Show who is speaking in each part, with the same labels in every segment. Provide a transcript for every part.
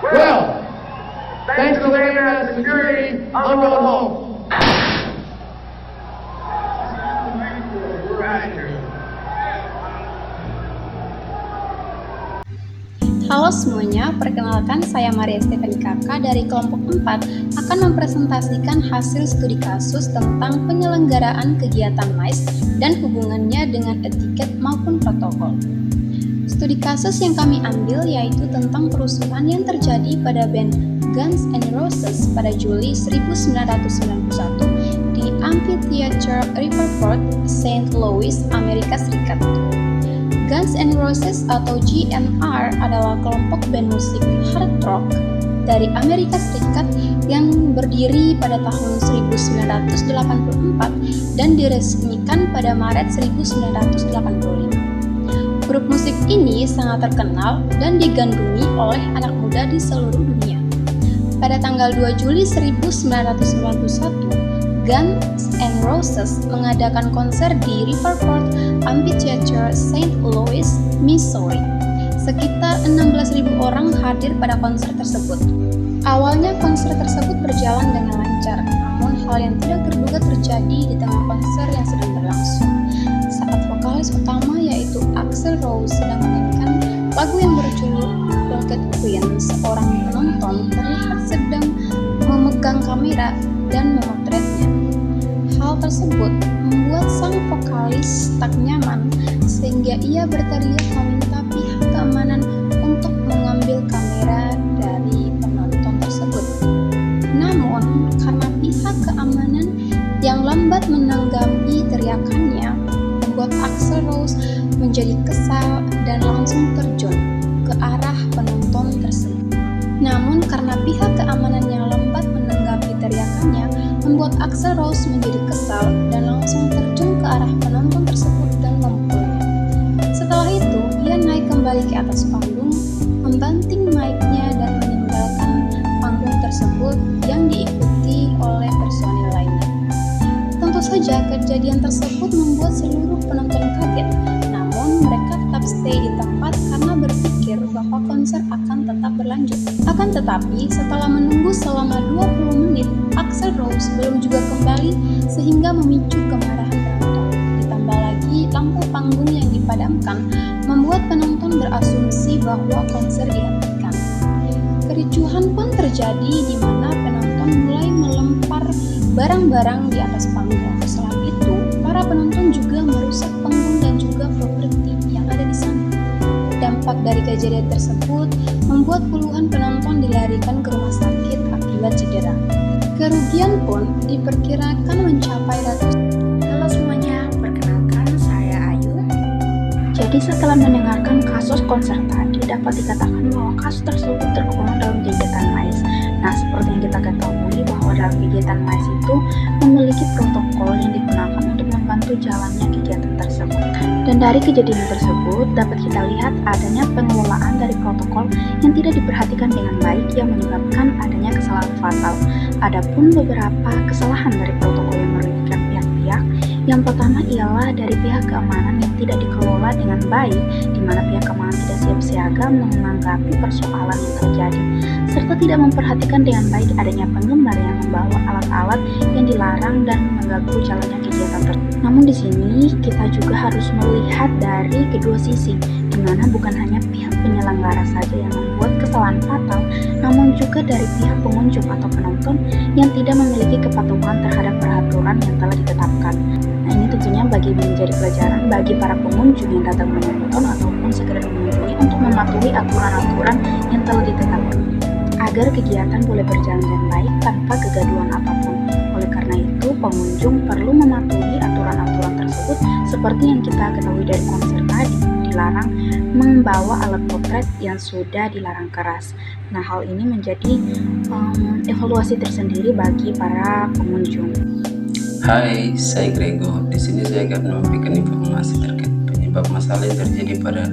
Speaker 1: Well, thanks to the security, I'm going home.
Speaker 2: Halo semuanya, perkenalkan saya Maria Stefani Kakak dari kelompok 4 akan mempresentasikan hasil studi kasus tentang penyelenggaraan kegiatan MICE dan hubungannya dengan etiket maupun protokol. Studi kasus yang kami ambil yaitu tentang kerusuhan yang terjadi pada band Guns N' Roses pada Juli 1991 di Amphitheatre Riverport, St. Louis, Amerika Serikat. Guns N' Roses atau GNR adalah kelompok band musik hard rock dari Amerika Serikat yang berdiri pada tahun 1984 dan diresmikan pada Maret 1985. Grup musik ini sangat terkenal dan digandrungi oleh anak muda di seluruh dunia. Pada tanggal 2 Juli 1991, Guns N' Roses mengadakan konser di Riverport Amphitheatre, St. Louis, Missouri. Sekitar 16.000 orang hadir pada konser tersebut. Awalnya konser tersebut berjalan dengan lancar, namun hal yang tidak terduga terjadi di tengah konser yang sedang berlangsung. Saat vokalis utama yaitu Axl Rose sedang menyanyikan lagu yang berjudul Rocket Queen, seorang penonton terlihat sedang memegang kamera dan memotretnya. Hal tersebut membuat sang vokalis tak nyaman sehingga ia berteriak meminta pihak keamanan untuk mengambil kamera dari penonton tersebut. Namun, karena pihak keamanan yang lambat menanggapi teriakannya, membuat Axl Rose menjadi kesal dan langsung terjun ke arah penonton tersebut. Namun karena pihak keamanan yang lambat menanggapi teriakannya, membuat Axl Rose menjadi kesal dan langsung terjun ke arah penonton tersebut dan memukulnya. Setelah itu, ia naik kembali ke atas panggung, membanting mic-nya dan meninggalkan panggung tersebut yang diikuti oleh personil lainnya. Tentu saja kejadian tersebut membuat seluruh penonton kaget, namun mereka tetap stay di tempat karena berpikir bahwa konser akan tetap berlanjut. Akan tetapi, setelah menunggu selama 20 menit, Axl Rose belum juga kembali sehingga memicu kemarahan penonton. Ditambah lagi, lampu panggung yang dipadamkan membuat penonton berasumsi bahwa konser dihentikan. Kericuhan pun terjadi di mana penonton mulai melempar barang-barang di atas panggung. Selain itu, para penonton juga merusak panggung dan juga properti yang ada di sana. Dampak dari kejadian tersebut membuat puluhan penonton dilarikan ke rumah sakit akibat cedera. Kerugian pun diperkirakan mencapai ratusan.
Speaker 3: Halo semuanya, perkenalkan saya Ayu. Jadi setelah mendengarkan kasus konser tadi, dapat dikatakan bahwa kasus tersebut tergolong dalam kegiatan MICE. Nah, seperti yang kita ketahui bahwa dalam kegiatan MICE itu memiliki protokol yang digunakan untuk membantu jalannya kegiatan tersebut. Dan dari kejadian tersebut dapat kita lihat adanya pengelolaan dari protokol yang tidak diperhatikan dengan baik yang menyebabkan adanya kesalahan fatal. Adapun beberapa kesalahan dari protokol yang merugikan pihak-pihak, yang pertama ialah dari pihak keamanan yang tidak dikelola dengan baik, di mana pihak keamanan tidak siap siaga menanggapi persoalan yang terjadi, serta tidak memperhatikan dengan baik adanya penggemar yang membawa alat-alat yang dilarang dan mengganggu jalannya kegiatan tersebut. Namun di sini kita juga harus melihat dari kedua sisi, di mana bukan hanya pihak penyelenggara saja yang membuat kesalahan fatal, namun juga dari pihak pengunjung atau penonton yang tidak memiliki kepatuhan terhadap peraturan yang telah ditetapkan. Nah, ini tentunya menjadi pelajaran bagi para pengunjung yang datang menonton ataupun sekedar mengunjungi untuk mematuhi aturan-aturan yang telah ditetapkan, agar kegiatan boleh berjalan dengan baik tanpa kegaduhan apapun. Oleh karena itu, pengunjung perlu mematuhi aturan-aturan tersebut seperti yang kita ketahui dari konser tadi, dilarang membawa alat potret yang sudah dilarang keras. Nah, hal ini menjadi evaluasi tersendiri bagi para pengunjung.
Speaker 4: Hai, saya Grego. Di sini saya akan memberikan informasi terkait penyebab masalah yang terjadi pada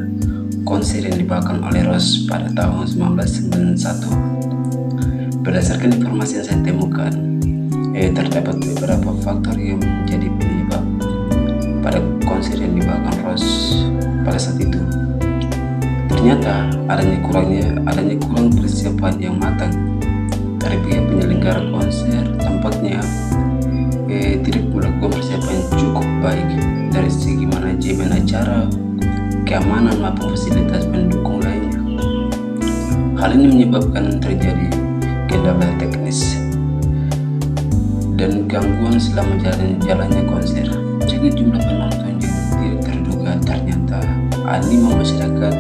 Speaker 4: konser yang dibawakan oleh Rose pada tahun 1991. Berdasarkan informasi yang saya temukan, terdapat beberapa faktor yang menjadi penyebab pada konser yang dibawakan Rose pada saat itu. Ternyata adanya kurang persiapan yang matang dari pihak penyelenggara konser. Tampaknya tidak melakukan persiapan yang cukup baik dari segi manajemen acara, keamanan maupun fasilitas pendukung lainnya. Hal ini menyebabkan terjadi kendala teknis dan gangguan selama jalannya konser. Juga jumlah penonton yang tidak terduga ternyata animo masyarakat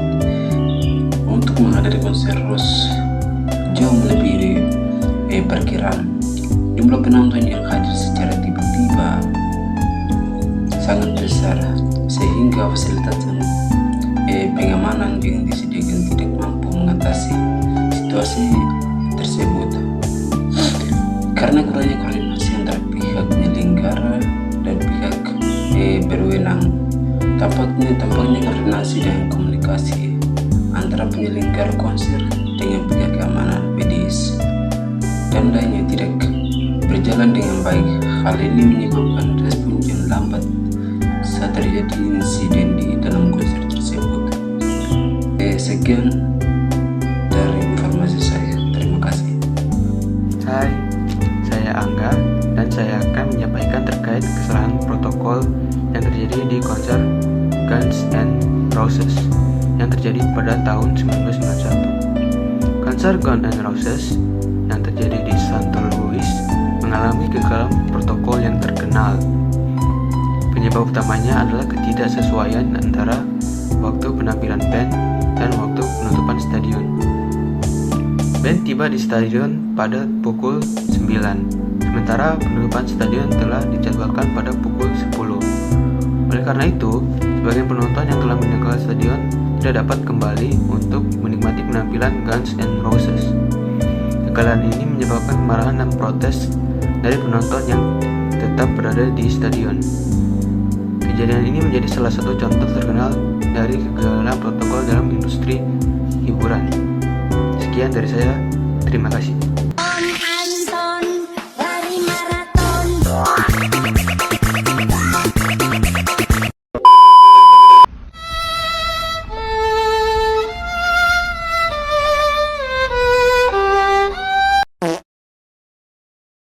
Speaker 4: untuk menghadiri konser Rose jauh melebihi perkiraan. Jumlah penonton yang hadir secara tiba-tiba sangat besar, sehingga fasilitas dan pengamanan yang disediakan tidak mampu mengatasi situasi tersebut. Karena kurangnya koordinasi antara pihak penyelenggara dan pihak berwenang, tampaknya koordinasi dan komunikasi antara penyelenggara konser dengan pihak keamanan, medis, dan lainnya tidak berjalan dengan baik. Hal ini menyebabkan respon yang lambat saat terjadi insiden di dalam konser tersebut. Sekian dari informasi saya. Terima kasih.
Speaker 5: Hai, saya Angga dan saya akan menyampaikan terkait kesalahan protokol yang terjadi di konser Guns N' Roses yang terjadi pada tahun 1991. Konser Guns N' Roses yang terjadi di St. Louis mengalami kegagalan protokol yang terkenal. Penyebab utamanya adalah ketidaksesuaian antara waktu penampilan band dan waktu penutupan stadion. Band tiba di stadion pada pukul 9, sementara penutupan stadion telah dijadwalkan pada pukul 10. Oleh karena itu, sebagian penonton yang telah meninggalkan stadion tidak dapat kembali untuk menikmati penampilan Guns N' Roses. Kegagalan ini menyebabkan kemarahan dan protes dari penonton yang tetap berada di stadion. Kejadian ini menjadi salah satu contoh terkenal dari kegagalan protokol dalam industri hiburan. Sekian dari saya, terima kasih.